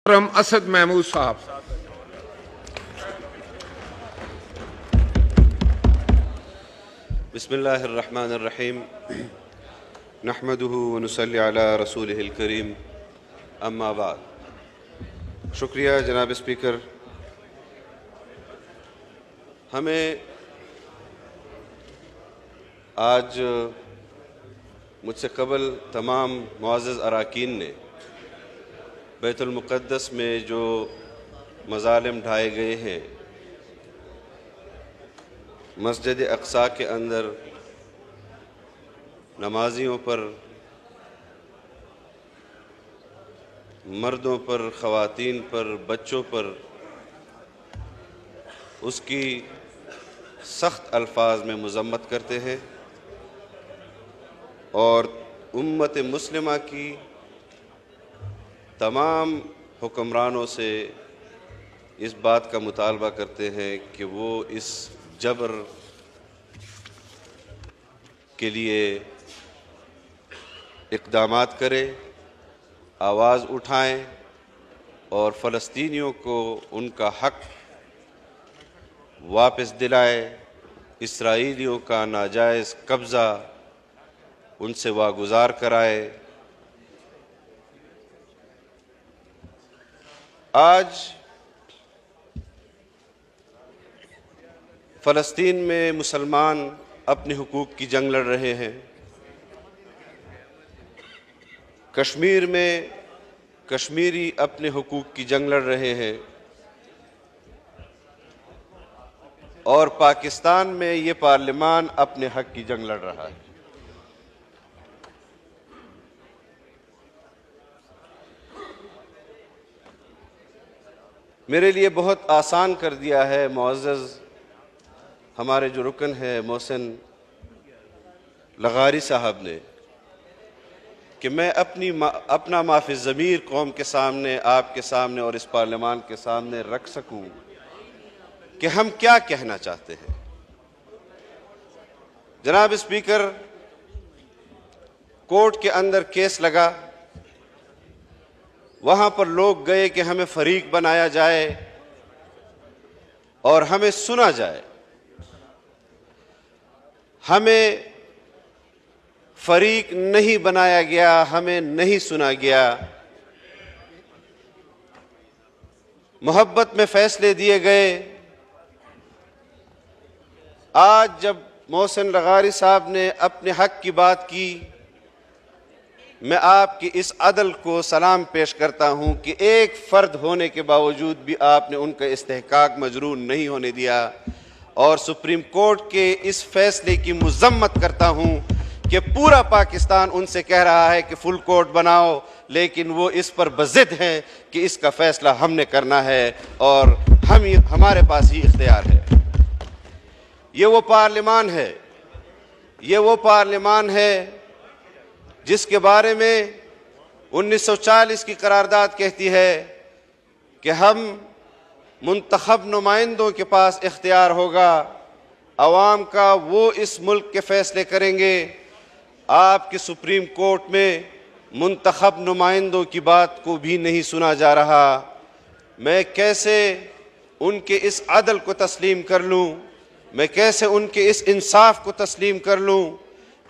असद महमूद साहब। बिस्मिल्लाहिर्रहमानिर्रहीम नहमदुहु व नुसल्ली अला रसूलिहिल करीम अम्मा बाद। शुक्रिया जनाब स्पीकर। हमें आज मुझसे कबल तमाम मुअज़्ज़ज़ अराकीन ने बैतुल मुक़द्दस में जो मज़ालिम ढाए गए हैं, मस्जिद अक़सा के अंदर नमाजियों पर, मर्दों पर, ख़वातीन पर, बच्चों पर उसकी सख्त अल्फाज में मज़म्मत करते हैं और उम्मत मुस्लिमा की तमाम हुक्मरानों से इस बात का मुतालबा करते हैं कि वो इस जबर के लिए इक़दामात करें, आवाज़ उठाएं और फ़लस्तीनियों को उनका हक़ वापस दिलाए, इसराइलियों का नाजायज़ कब्ज़ा उनसे वागुज़ार कराए। आज फ़लस्तीन में मुसलमान अपने हुकूक की जंग लड़ रहे हैं। कश्मीर में कश्मीरी अपने हुकूक की जंग लड़ रहे हैं और पाकिस्तान में ये पार्लिमान अपने हक़ की जंग लड़ रहा है। मेरे लिए बहुत आसान कर दिया है मुअज़्ज़ज़ हमारे जो रुकन है मोहसिन लगारी साहब ने कि मैं अपना माफ़ी ज़मीर कौम के सामने, आपके सामने और इस पार्लिमान के सामने रख सकूं कि हम क्या कहना चाहते हैं। जनाब स्पीकर, कोर्ट के अंदर केस लगा, वहाँ पर लोग गए कि हमें फरीक बनाया जाए और हमें सुना जाए। हमें फरीक नहीं बनाया गया, हमें नहीं सुना गया। मोहब्बत में फैसले दिए गए। आज जब मोहसिन लगारी साहब ने अपने हक की बात की, मैं आपकी इस अदल को सलाम पेश करता हूं कि एक फ़र्द होने के बावजूद भी आपने उनका इस्तेहकाक मजरूह नहीं होने दिया और सुप्रीम कोर्ट के इस फैसले की मुज़म्मत करता हूं कि पूरा पाकिस्तान उनसे कह रहा है कि फुल कोर्ट बनाओ, लेकिन वो इस पर बज़िद हैं कि इसका फ़ैसला हमने करना है और हमारे पास ही इख्तियार है। ये वो पार्लिमान है, ये वो पार्लिमान है जिसके बारे में 1940 की करारदाद कहती है कि हम मुंतखब नुमाइंदों के पास इख्तियार होगा, अवाम का, वो इस मुल्क के फ़ैसले करेंगे। आपके सुप्रीम कोर्ट में मुंतखब नुमाइंदों की बात को भी नहीं सुना जा रहा। मैं कैसे उनके इस अदल को तस्लीम कर लूँ, मैं कैसे उनके इस इंसाफ को तस्लीम कर लूँ।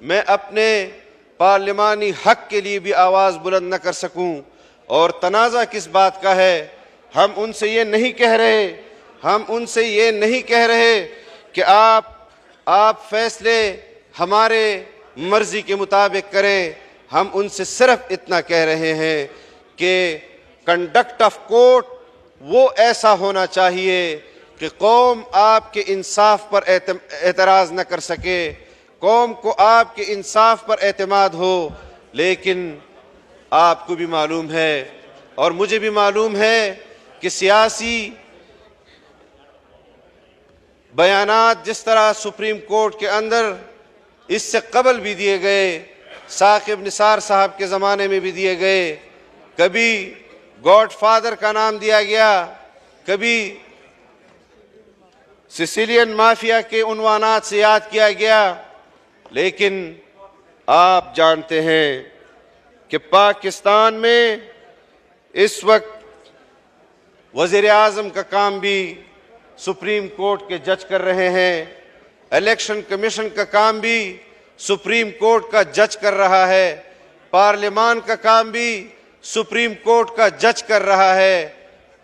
मैं अपने पार्लिमानी हक के लिए भी आवाज़ बुलंद न कर सकूं। और तनाज़ा किस बात का है, हम उनसे ये नहीं कह रहे, हम उनसे ये नहीं कह रहे कि आप फैसले हमारे मर्जी के मुताबिक करें। हम उनसे सिर्फ इतना कह रहे हैं कि कंडक्ट ऑफ कोर्ट वो ऐसा होना चाहिए कि कौम आपके इंसाफ पर एतराज़ न कर सके, कौम को आपके इंसाफ पर एतमाद हो। लेकिन आपको भी मालूम है और मुझे भी मालूम है कि सियासी बयानात जिस तरह सुप्रीम कोर्ट के अंदर इससे कबल भी दिए गए, साकिब निसार साहब के ज़माने में भी दिए गए, कभी गॉड फादर का नाम दिया गया, कभी सिसिलियन माफिया के उन्वानात से याद किया गया। लेकिन आप जानते हैं कि पाकिस्तान में इस वक्त वज़ीर आज़म का काम भी सुप्रीम कोर्ट के जज कर रहे हैं, इलेक्शन कमीशन का काम भी सुप्रीम कोर्ट का जज कर रहा है, पार्लियामान का काम भी सुप्रीम कोर्ट का जज कर रहा है।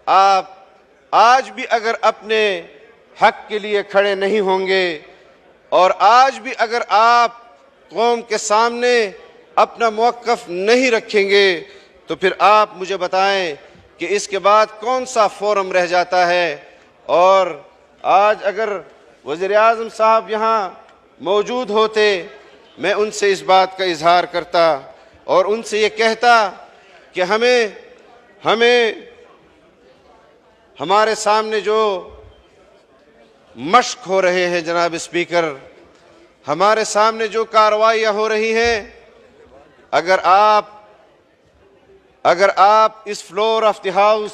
आप आज भी अगर अपने हक के लिए खड़े नहीं होंगे और आज भी अगर आप कौम के सामने अपना मौक़िफ़ नहीं रखेंगे तो फिर आप मुझे बताएं कि इसके बाद कौन सा फोरम रह जाता है। और आज अगर वज़ीर आज़म साहब यहाँ मौजूद होते, मैं उनसे इस बात का इजहार करता और उनसे ये कहता कि हमें हमारे सामने जो मश्क हो रहे हैं जनाब स्पीकर, हमारे सामने जो कार्रवाइयाँ हो रही हैं, अगर आप इस फ्लोर ऑफ द हाउस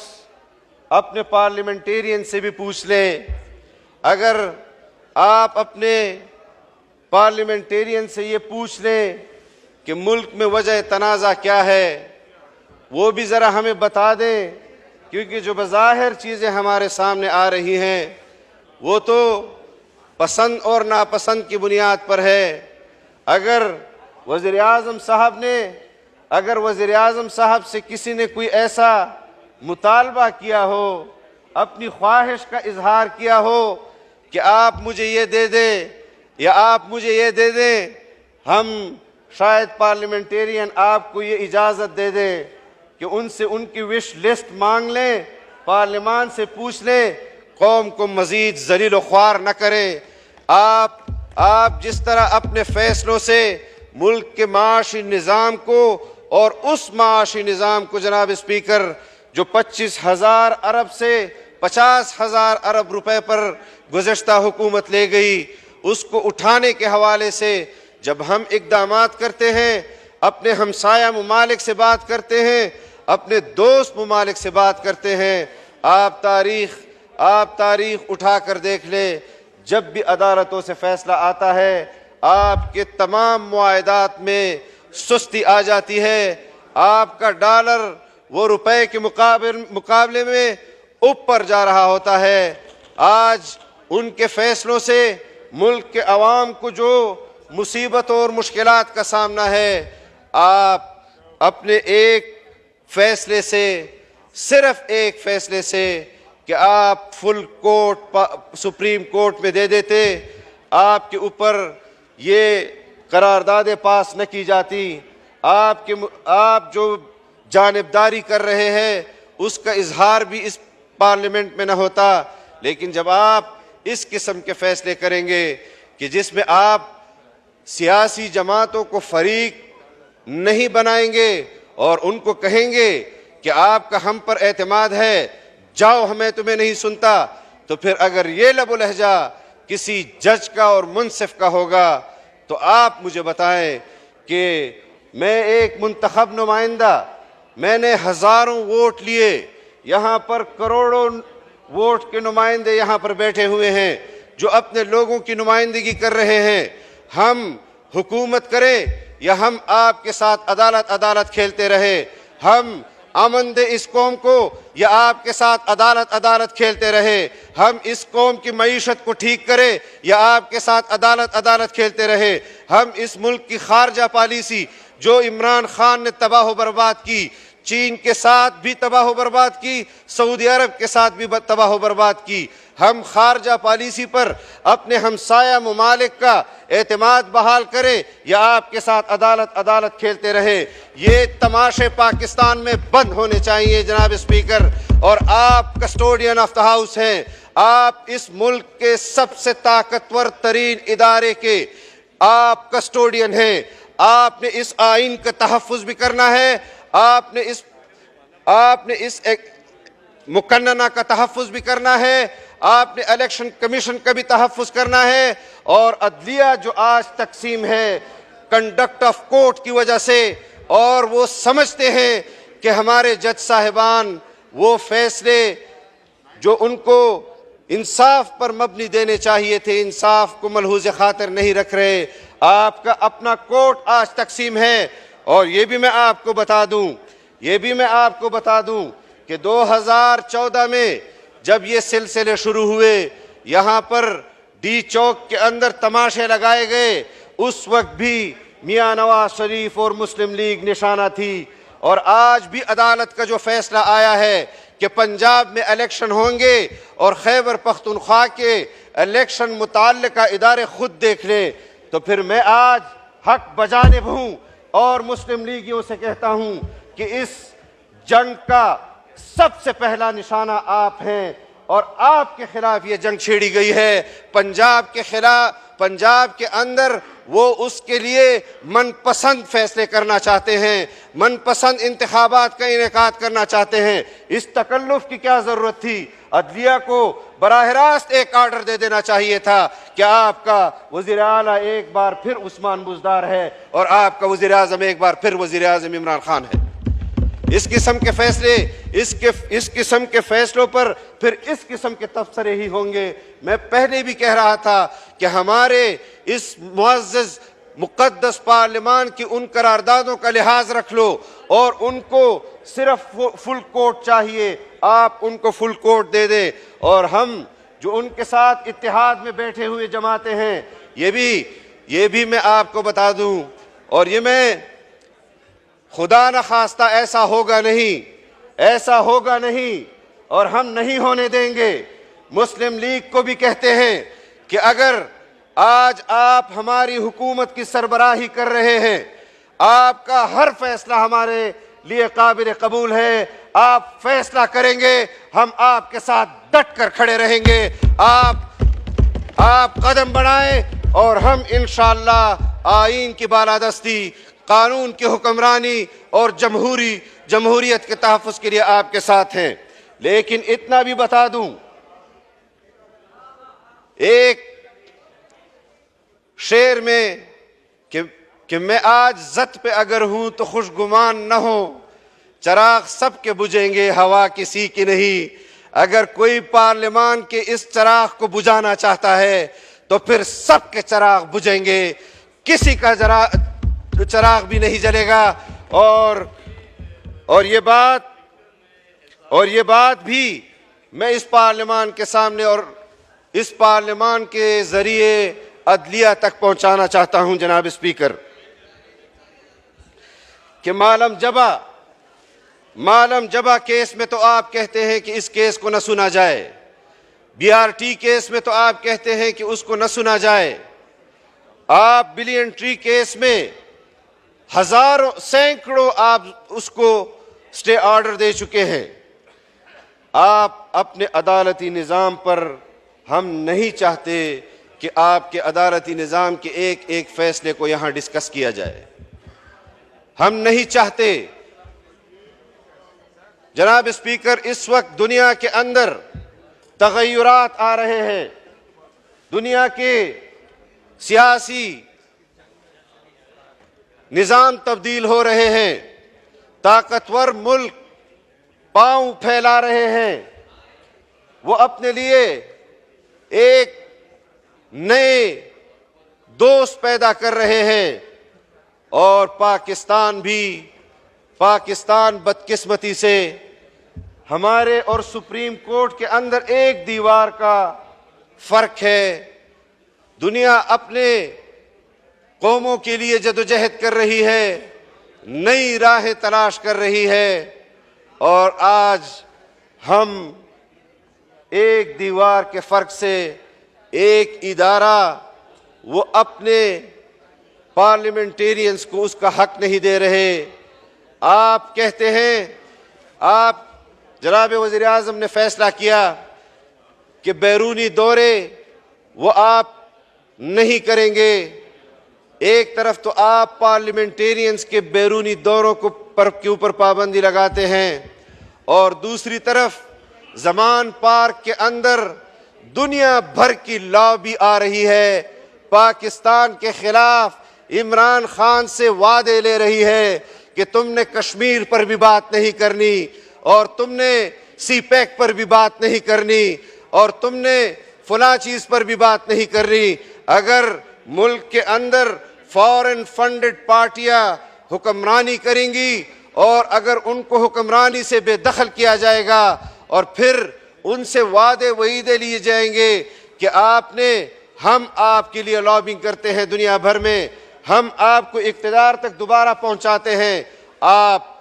अपने पार्लियामेंटेरियन से भी पूछ लें, अगर आप अपने पार्लियामेंटेरियन से ये पूछ लें कि मुल्क में वजह तनाज़ा क्या है, वो भी ज़रा हमें बता दें, क्योंकि जो बज़ाहिर चीज़ें हमारे सामने आ रही हैं वो तो पसंद और नापसंद की बुनियाद पर है। अगर वज़ीर आज़म साहब से किसी ने कोई ऐसा मुतालबा किया हो, अपनी ख्वाहिश का इजहार किया हो कि आप मुझे ये दे दें या आप मुझे ये दे दें, हम शायद पार्लियामेंटेरियन आपको ये इजाज़त दे दें कि उनसे उनकी विश लिस्ट मांग लें, पार्लियामान से पूछ लें, कौम को मज़ीद ज़लील व ख्वार न करें। आप जिस तरह अपने फ़ैसलों से मुल्क के माशी निज़ाम को और उस माशी निज़ाम को जनाब स्पीकर जो 25,000 अरब से 50,000 अरब रुपए पर गुज़श्ता हुकूमत ले गई, उसको उठाने के हवाले से जब हम इक़दामात करते हैं, अपने हमसाया ममालिक से बात करते हैं, अपने दोस्त ममालिक से बात करते हैं, आप तारीख़ उठा कर देख लें, जब भी अदालतों से फ़ैसला आता है आपके तमाम मुआहदात में सुस्ती आ जाती है। आपका डॉलर वो रुपए के मुकाबले में ऊपर जा रहा होता है। आज उनके फ़ैसलों से मुल्क के अवाम को जो मुसीबतों और मुश्किलात का सामना है, आप अपने एक फ़ैसले से, सिर्फ़ एक फ़ैसले से कि आप फुल कोर्ट सुप्रीम कोर्ट में दे देते, आपके ऊपर ये करारदादें पास न की जाती, आप जो जानिबदारी कर रहे हैं उसका इजहार भी इस पार्लियामेंट में न होता। लेकिन जब आप इस किस्म के फ़ैसले करेंगे कि जिसमें आप सियासी जमातों को फरीक नहीं बनाएंगे और उनको कहेंगे कि आपका हम पर एतमाद है, जाओ हमें तुम्हें नहीं सुनता, तो फिर अगर ये लबो लहजा किसी जज का और मुंसिफ का होगा तो आप मुझे बताएं कि मैं एक मुंतखब नुमाइंदा, मैंने हज़ारों वोट लिए, यहाँ पर करोड़ों वोट के नुमाइंदे यहाँ पर बैठे हुए हैं जो अपने लोगों की नुमाइंदगी कर रहे हैं। हम हुकूमत करें या हम आपके साथ अदालत खेलते रहे, हम अमन दे इस कौम को या आपके साथ अदालत खेलते रहे, हम इस कौम की मईशत को ठीक करें या आपके साथ अदालत खेलते रहे, हम इस मुल्क की खारजा पॉलिसी जो इमरान खान ने तबाह बर्बाद की, चीन के साथ भी तबाह बर्बाद की, सऊदी अरब के साथ भी तबाह बर्बाद की, हम खारजा पॉलिसी पर अपने हमसाया ममालिक का एतमाद बहाल करें या आपके साथ अदालत खेलते रहे। ये तमाशे पाकिस्तान में बंद होने चाहिए जनाब स्पीकर। और आप कस्टोडियन ऑफ द हाउस हैं, आप इस मुल्क के सबसे ताकतवर तरीन इदारे के आप कस्टोडियन हैं। आपने इस आइन का तहफ़्फ़ुज़ भी करना है, आपने इस मुकन्नना का तहफ़्फ़ुज़ भी करना है, आपने इलेक्शन कमीशन का भी तहफ़्फ़ुज़ करना है। और अदलिया जो आज तकसीम है कंडक्ट ऑफ कोर्ट की वजह से, और वो समझते हैं कि हमारे जज साहिबान वो फैसले जो उनको इंसाफ पर मबनी देने चाहिए थे, इंसाफ को मलहूज़ खातिर नहीं रख रहे। आपका अपना कोर्ट आज तकसीम है। और ये भी मैं आपको बता दूं कि 2014 में जब ये सिलसिले शुरू हुए, यहाँ पर डी चौक के अंदर तमाशे लगाए गए, उस वक्त भी मियां नवाज शरीफ और मुस्लिम लीग निशाना थी। और आज भी अदालत का जो फैसला आया है कि पंजाब में इलेक्शन होंगे और खैबर पख्तूनख्वा के इलेक्शन मुताल्लिका इदारे खुद देख लें, तो फिर मैं आज हक बजानिब हूँ और मुस्लिम लीगियों से कहता हूँ कि इस जंग का सबसे पहला निशाना आप हैं और आपके खिलाफ ये जंग छेड़ी गई है। पंजाब के खिलाफ, पंजाब के अंदर वो उसके लिए मनपसंद फैसले करना चाहते हैं, मनपसंद इंतखाबात का इनेकाद करना चाहते हैं। इस तकल्लुफ की क्या ज़रूरत थी? अदलिया को बराह रास्त एक आर्डर दे देना चाहिए था कि आपका वज़ीर आला एक बार फिर उस्मान बुज़दार है और आपका वज़ीर आज़म एक बार फिर वज़ीर आज़म इमरान खान है। इस किस्म के फैसले, इस किस्म के फैसलों पर फिर इस किस्म के तबसरे ही होंगे। मैं पहले भी कह रहा था कि हमारे इस मुअज़्ज़ज़ मुक़द्दस पार्लिमान की उन करारदादों का लिहाज रख लो और उनको सिर्फ फुल कोर्ट चाहिए, आप उनको फुल कोर्ट दे दे। और हम जो उनके साथ इत्तेहाद में बैठे हुए जमाते हैं, ये भी मैं आपको बता दूं, और ये मैं खुदा न खास्ता ऐसा होगा नहीं और हम नहीं होने देंगे। मुस्लिम लीग को भी कहते हैं कि अगर आज आप हमारी हुकूमत की सरबराही कर रहे हैं, आपका हर फैसला हमारे लिए काबिल कबूल है, आप फैसला करेंगे, हम आपके साथ डट कर खड़े रहेंगे। आप कदम बढ़ाएं और हम इंशाअल्लाह आईन की बालादस्ती, कानून की हुक्मरानी और जमहूरियत के तहफ़्फ़ुज़ के लिए आपके साथ हैं। लेकिन इतना भी बता दूं, एक शेर में कि मैं आज ज़त पे अगर हूं तो खुशगुमान न हो, चराग सबके बुझेंगे हवा किसी की नहीं। अगर कोई पार्लियामान के इस चराग को बुझाना चाहता है तो फिर सबके चराग बुझेंगे, किसी का चराग भी नहीं जलेगा। और ये बात भी मैं इस पार्लियामान के सामने और इस पार्लियामान के जरिए अदलिया तक पहुंचाना चाहता हूं जनाब स्पीकर, कि मालम जबा केस में तो आप कहते हैं कि इस केस को न सुना जाए, BRT केस में तो आप कहते हैं कि उसको न सुना जाए, आप बिलियन ट्री केस में हजारों सैकड़ों आप उसको स्टे ऑर्डर दे चुके हैं। आप अपने अदालती निज़ाम पर, हम नहीं चाहते कि आपके अदालती निज़ाम के एक एक फैसले को यहाँ डिस्कस किया जाए, हम नहीं चाहते। जनाब स्पीकर, इस वक्त दुनिया के अंदर तग़य्युरात आ रहे हैं, दुनिया के सियासी निज़ाम तब्दील हो रहे हैं, ताकतवर मुल्क पांव फैला रहे हैं, वो अपने लिए एक नए दोस्त पैदा कर रहे हैं। और पाकिस्तान बदकिस्मती से हमारे और सुप्रीम कोर्ट के अंदर एक दीवार का फर्क है। दुनिया अपने कौमों के लिए जदोजहद कर रही है, नई राहें तलाश कर रही है, और आज हम एक दीवार के फर्क से एक इदारा वो अपने पार्लियामेंटेरियंस को उसका हक नहीं दे रहे। आप कहते हैं, आप जनाब वज़ीर आज़म ने फैसला किया कि बैरूनी दौरे वो आप नहीं करेंगे। एक तरफ तो आप पार्लियामेंटेरियंस के बैरूनी दौरों के ऊपर पाबंदी लगाते हैं और दूसरी तरफ ज़मान पार्क के अंदर दुनिया भर की लॉबी आ रही है, पाकिस्तान के खिलाफ इमरान खान से वादे ले रही है कि तुमने कश्मीर पर भी बात नहीं करनी और तुमने CPEC पर भी बात नहीं करनी और तुमने फला चीज़ पर भी बात नहीं करनी। अगर मुल्क के अंदर फॉरेन फंडेड पार्टियां हुक्मरानी करेंगी और अगर उनको हुक्मरानी से बेदखल किया जाएगा और फिर उनसे वादे वईदे लिए जाएंगे कि हम आपके लिए लॉबिंग करते हैं दुनिया भर में, हम आपको इक़्तिदार तक दोबारा पहुंचाते हैं, आप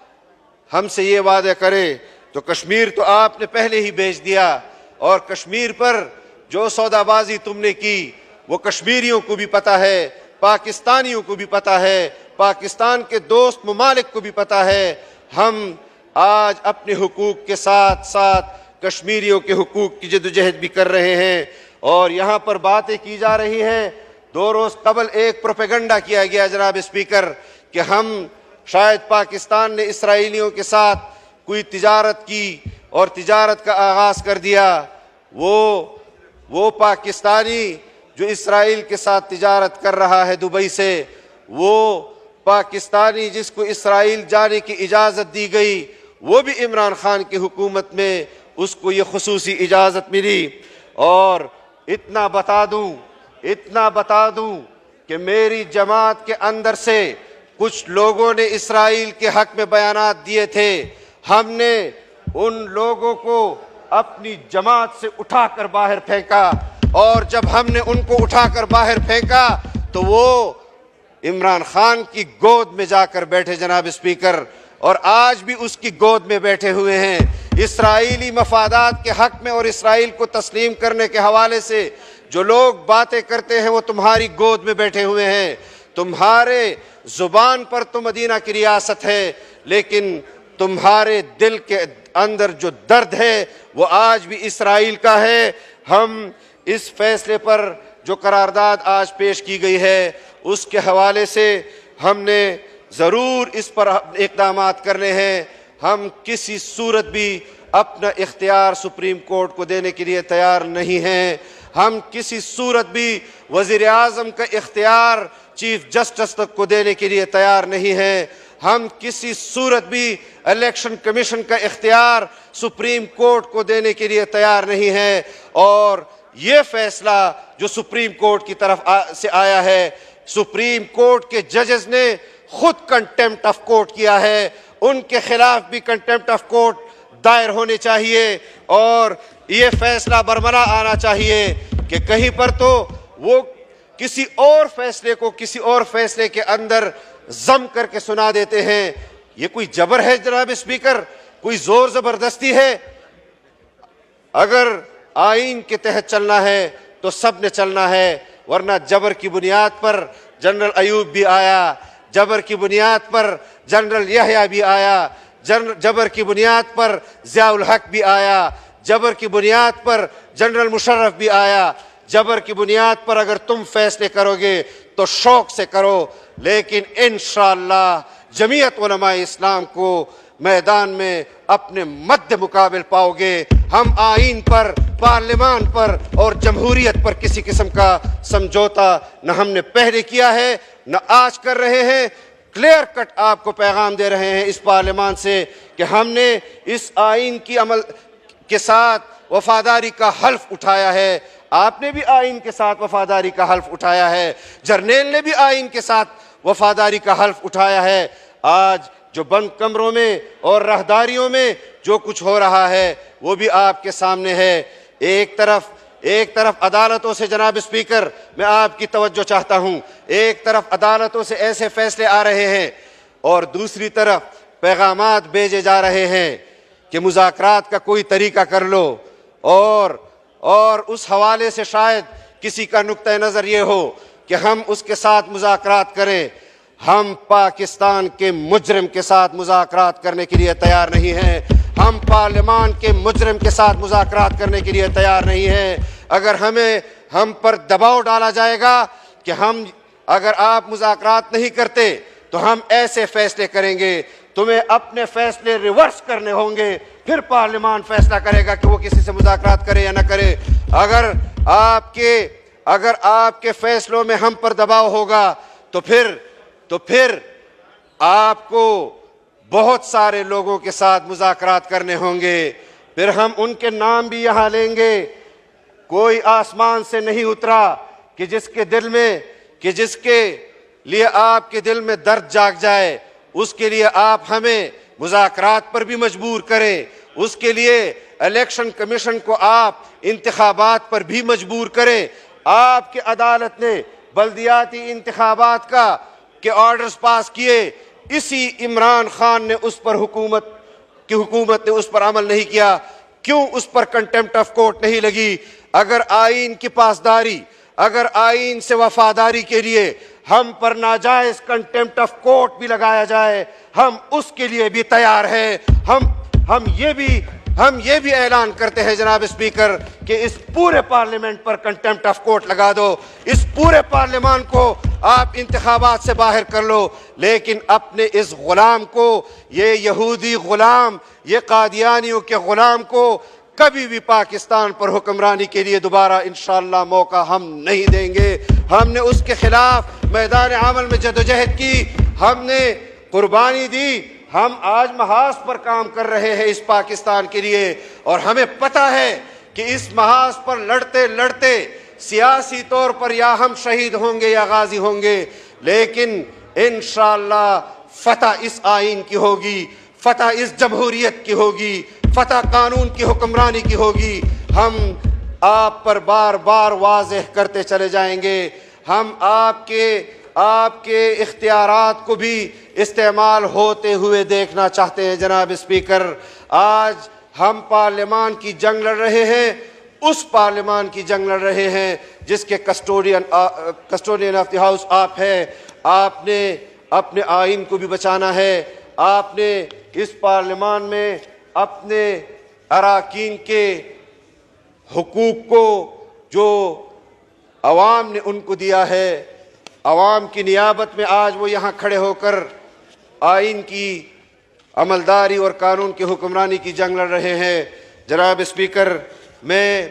हमसे ये वादे करें, तो कश्मीर तो आपने पहले ही बेच दिया। और कश्मीर पर जो सौदाबाजी तुमने की वो कश्मीरियों को भी पता है, पाकिस्तानियों को भी पता है, पाकिस्तान के दोस्त ममालिक को भी पता है। हम आज अपने हुकूक के साथ साथ कश्मीरियों के हुकूक की जदोजहद भी कर रहे हैं। और यहाँ पर बातें की जा रही हैं, 2 रोज़ कबल एक प्रोपेगंडा किया गया जनाब स्पीकर कि हम शायद पाकिस्तान ने इसराइलियों के साथ कोई तिजारत की और तिजारत का आगाज़ कर दिया। वो पाकिस्तानी जो इसराइल के साथ तिजारत कर रहा है दुबई से, वो पाकिस्तानी जिसको इसराइल जाने की इजाज़त दी गई, वो भी इमरान खान की हुकूमत में उसको ये खुसूसी इजाज़त मिली। और इतना बता दूं कि मेरी जमात के अंदर से कुछ लोगों ने इसराइल के हक में बयानात दिए थे, हमने उन लोगों को अपनी जमात से उठाकर बाहर फेंका। और जब हमने उनको उठाकर बाहर फेंका तो वो इमरान खान की गोद में जाकर बैठे जनाब स्पीकर, और आज भी उसकी गोद में बैठे हुए हैं। इसराइली मफादात के हक में और इसराइल को तस्लीम करने के हवाले से जो लोग बातें करते हैं वो तुम्हारी गोद में बैठे हुए हैं। तुम्हारे जुबान पर तो मदीना की रियासत है, लेकिन तुम्हारे दिल के अंदर जो दर्द है वो आज भी इसराइल का है। हम इस फैसले पर जो करारदाद आज पेश की गई है उसके हवाले से हमने ज़रूर इस पर इक़दामात करने हैं। हम किसी सूरत भी अपना इख्तियार सुप्रीम कोर्ट को देने के लिए तैयार नहीं हैं। हम किसी सूरत भी वज़ीर आज़म का इख्तियार चीफ जस्टिस तक को देने के लिए तैयार नहीं हैं। हम किसी सूरत भी इलेक्शन कमीशन का इख्तियार सुप्रीम कोर्ट को देने के लिए तैयार नहीं हैं। और ये फैसला जो सुप्रीम कोर्ट की तरफ से आया है, सुप्रीम कोर्ट के जजेस ने खुद कंटेम्प्ट ऑफ कोर्ट किया है, उनके खिलाफ भी कंटेम्प्ट ऑफ कोर्ट दायर होने चाहिए। और ये फैसला बरमला आना चाहिए कि कहीं पर तो वो किसी और फैसले को किसी और फैसले के अंदर जम करके सुना देते हैं। ये कोई जबर है जनाब स्पीकर, कोई जोर जबरदस्ती है? अगर आईन के तहत चलना है तो सब ने चलना है, वरना जबर की बुनियाद पर जनरल अयूब भी आया, जबर की बुनियाद पर जनरल यहया भी आया, जबर की बुनियाद पर ज़ियाउल हक भी आया, जबर की बुनियाद पर जनरल मुशर्रफ भी आया। जबर की बुनियाद पर अगर तुम फैसले करोगे तो शौक से करो, लेकिन इंशाअल्लाह जमीयत उलमा इस्लाम को मैदान में अपने मद्दे मुकाबिल पाओगे। हम आईन पर, पार्लिमान पर और जमहूरियत पर किसी किस्म का समझौता न हमने पहले किया है न आज कर रहे हैं। क्लियर कट आपको पैगाम दे रहे हैं इस पार्लिमान से कि हमने इस आईन की अमल के साथ वफादारी का हल्फ उठाया है। आपने भी आईन के साथ वफादारी का हल्फ उठाया है, जर्नेल ने भी आईन के साथ वफादारी का हल्फ उठाया है। आज जो बंद कमरों में और राहदारियों में जो कुछ हो रहा है वो भी आपके सामने है। एक तरफ अदालतों से जनाब स्पीकर मैं आपकी तवज्जो चाहता हूँ, एक तरफ अदालतों से ऐसे फैसले आ रहे हैं और दूसरी तरफ पैगामात भेजे जा रहे हैं कि मुज़ाकरात का कोई तरीका कर लो। और उस हवाले से शायद किसी का नुक्ता नज़र ये हो कि हम उसके साथ मुज़ाकरात करें। हम पाकिस्तान के मुजरिम के साथ मुज़ाकरात करने के लिए तैयार नहीं हैं। हम पार्लिमान के मुजरिम के साथ मुज़ाकरात करने के लिए तैयार नहीं हैं। अगर हम पर दबाव डाला जाएगा कि अगर आप मुज़ाकरात नहीं करते तो हम ऐसे फैसले करेंगे, तुम्हें अपने फैसले रिवर्स करने होंगे, फिर पार्लिमान फैसला करेगा कि वो किसी से मुज़ाकरात करे या ना करे। अगर आपके फैसलों में हम पर दबाव होगा तो फिर आपको बहुत सारे लोगों के साथ मुज़ाकरात करने होंगे। फिर हम उनके नाम भी यहाँ लेंगे। कोई आसमान से नहीं उतरा कि जिसके लिए आपके दिल में दर्द जाग जाए, उसके लिए आप हमें मुज़ाकरात पर भी मजबूर करें, उसके लिए इलेक्शन कमीशन को आप इंतखाबात पर भी मजबूर करें। आपकी अदालत ने बल्दियाती इंतखाबात का के ऑर्डर्स पास किए, इसी इमरान खान ने उस पर हुकूमत ने उस पर अमल नहीं किया। क्यों उस पर कंटेम्प्ट ऑफ कोर्ट नहीं लगी? अगर आईन की पासदारी, अगर आईन से वफादारी के लिए हम पर नाजायज कंटेम्प्ट ऑफ कोर्ट भी लगाया जाए, हम उसके लिए भी तैयार हैं। हम ये भी ऐलान करते हैं जनाब स्पीकर कि इस पूरे पार्लियामेंट पर कंटेम्प्ट ऑफ कोर्ट लगा दो, इस पूरे पार्लियामान को आप इंतखाबात से बाहर कर लो, लेकिन अपने इस गुलाम को, ये यहूदी गुलाम, ये कादियानियों के गुलाम को कभी भी पाकिस्तान पर हुक्मरानी के लिए दोबारा इंशाअल्लाह मौका हम नहीं देंगे। हमने उसके खिलाफ मैदान अमल में जदोजहद की, हमने कुर्बानी दी। हम आज महाज पर काम कर रहे हैं इस पाकिस्तान के लिए, और हमें पता है कि इस महाज पर लड़ते लड़ते सियासी तौर पर या हम शहीद होंगे या गाजी होंगे, लेकिन इंशाअल्लाह फतह इस आईन की होगी, फतह इस जमहूरियत की होगी, फतह कानून की हुक्मरानी की होगी। हम आप पर बार बार वाज़ेह करते चले जाएंगे। हम आपके इख्तियारात को भी इस्तेमाल होते हुए देखना चाहते हैं जनाब स्पीकर। आज हम पार्लियामान की जंग लड़ रहे हैं, उस पार्लियामान की जंग लड़ रहे हैं जिसके कस्टोडियन ऑफ द हाउस आप हैं। आपने अपने आइन को भी बचाना है, आपने इस पार्लियामान में अपने अराकीन के हुकूक को जो अवाम ने उनको दिया है, अवाम की नियाबत में आज वो यहाँ खड़े होकर आइन की अमलदारी और कानून की हुक्मरानी की जंग लड़ रहे हैं। जनाब स्पीकर, मैं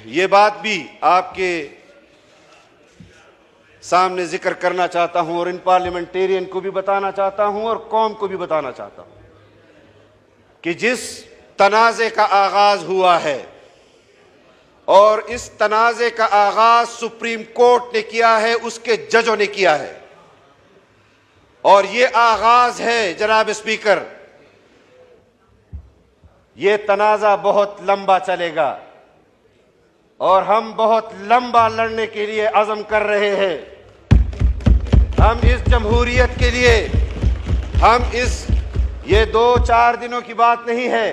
ये बात भी आपके सामने जिक्र करना चाहता हूँ और इन पार्लियामेंटेरियन को भी बताना चाहता हूँ और कौम को भी बताना चाहता हूँ कि जिस तनाज़े का आगाज हुआ है, और इस तनाज़े का आगाज सुप्रीम कोर्ट ने किया है, उसके जजों ने किया है, और ये आगाज है जनाब स्पीकर, ये तनाज़ा बहुत लंबा चलेगा और हम बहुत लंबा लड़ने के लिए अज़म कर रहे हैं। हम इस जमहूरियत के लिए, ये 2-4 दिनों की बात नहीं है,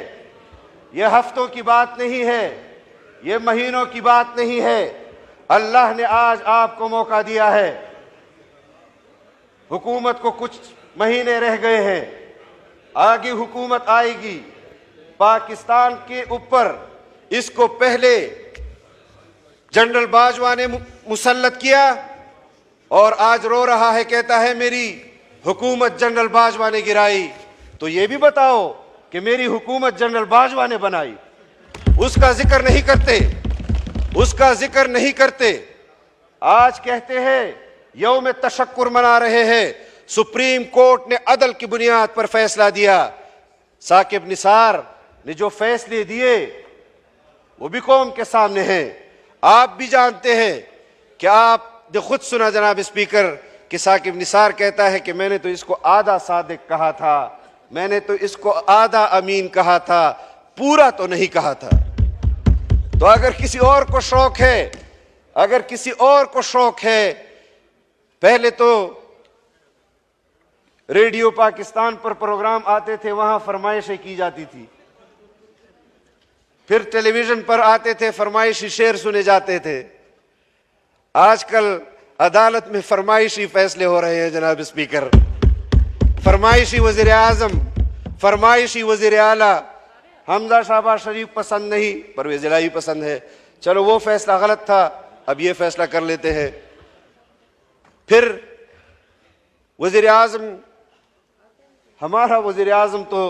ये हफ्तों की बात नहीं है, ये महीनों की बात नहीं है। अल्लाह ने आज आपको मौका दिया है, हुकूमत को कुछ महीने रह गए हैं, आगे हुकूमत आएगी पाकिस्तान के ऊपर। इसको पहले जनरल बाजवा ने मुसल्लत किया और आज रो रहा है, कहता है मेरी हुकूमत जनरल बाजवा ने गिराई। तो ये भी बताओ कि मेरी हुकूमत जनरल बाजवा ने बनाई। उसका जिक्र नहीं करते, उसका जिक्र नहीं करते। आज कहते हैं यौम तशक्कुर मना रहे हैं, सुप्रीम कोर्ट ने अदल की बुनियाद पर फैसला दिया। साकिब निसार ने जो फैसले दिए वो भी कौम के सामने हैं। आप भी जानते हैं कि आपने खुद सुना जनाब स्पीकर कि साकिब निसार कहता है कि मैंने तो इसको आधा सादिक कहा था, मैंने तो इसको आधा अमीन कहा था, पूरा तो नहीं कहा था। तो अगर किसी और को शौक है, अगर किसी और को शौक है, पहले तो रेडियो पाकिस्तान पर प्रोग्राम आते थे, वहां फरमाइशें की जाती थी, फिर टेलीविजन पर आते थे, फरमाइशी शेर सुने जाते थे। आजकल अदालत में फरमाइशी फैसले हो रहे हैं जनाब स्पीकर। फरमाइशी वजीर आजम, फरमाइशी वजीर आला। हमजा शहबाज शरीफ पसंद नहीं, परवेज इलाही पसंद है। चलो वो फैसला गलत था, अब ये फैसला कर लेते हैं। फिर वजीर आजम, हमारा वजीर आजम तो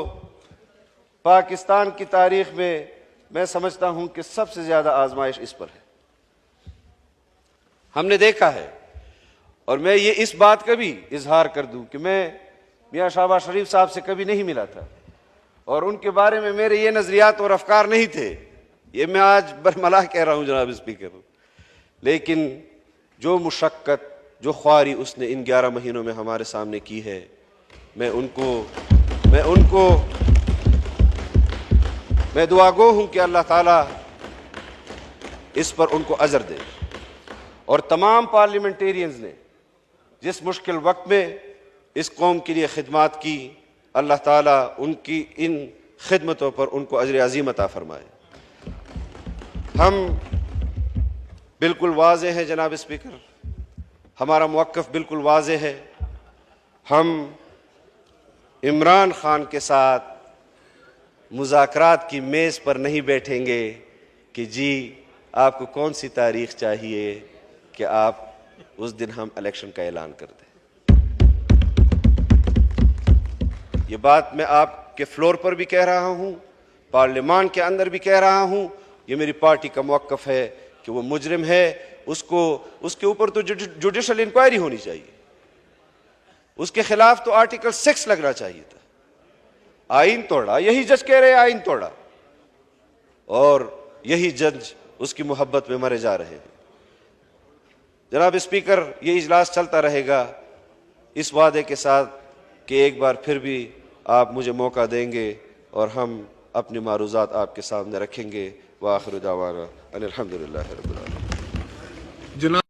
पाकिस्तान की तारीख में मैं समझता हूं कि सबसे ज्यादा आजमाइश इस पर है, हमने देखा है। और मैं ये इस बात का भी इजहार कर दूं कि मैं मियां शहबाज शरीफ साहब से कभी नहीं मिला था और उनके बारे में मेरे ये नजरियात और अफकार नहीं थे। ये मैं आज बरमला कह रहा हूं जनाब स्पीकर, लेकिन जो मुशक्कत, जो ख्वारी उसने इन 11 महीनों में हमारे सामने की है, मैं दुआगो हूँ कि अल्लाह ताला इस पर उनको अजर दे। और तमाम पार्लियामेंटेरियंस ने जिस मुश्किल वक्त में इस कौम के लिए खिदमत की, अल्लाह ताला उनकी इन खिदमतों पर उनको अजर अज़ीम अता फरमाए। हम बिल्कुल वाज़े हैं जनाब स्पीकर, हमारा मौक़िफ़ बिल्कुल वाज़े है। हम इमरान खान के साथ मुज़ाकरात की मेज़ पर नहीं बैठेंगे कि जी आपको कौन सी तारीख़ चाहिए कि आप उस दिन हम इलेक्शन का ऐलान कर दें। ये बात मैं आपके फ्लोर पर भी कह रहा हूँ, पार्लियामान के अंदर भी कह रहा हूँ। ये मेरी पार्टी का मौक़िफ़ है कि वो मुजरिम है, उसके ऊपर तो जुडिशल इंक्वायरी होनी चाहिए, उसके खिलाफ तो आर्टिकल 6 लगना चाहिए था। आइन तोड़ा, यही जज कह रहे हैं आइन तोड़ा, और यही जज उसकी मोहब्बत में मरे जा रहे हैं। जनाब स्पीकर, ये इजलास चलता रहेगा इस वादे के साथ कि एक बार फिर भी आप मुझे मौका देंगे और हम अपनी मारूज़ात आपके सामने रखेंगे। व आखिर दावाना अनिल हम्दुलिल्लाहि रब्बिल आलमीन।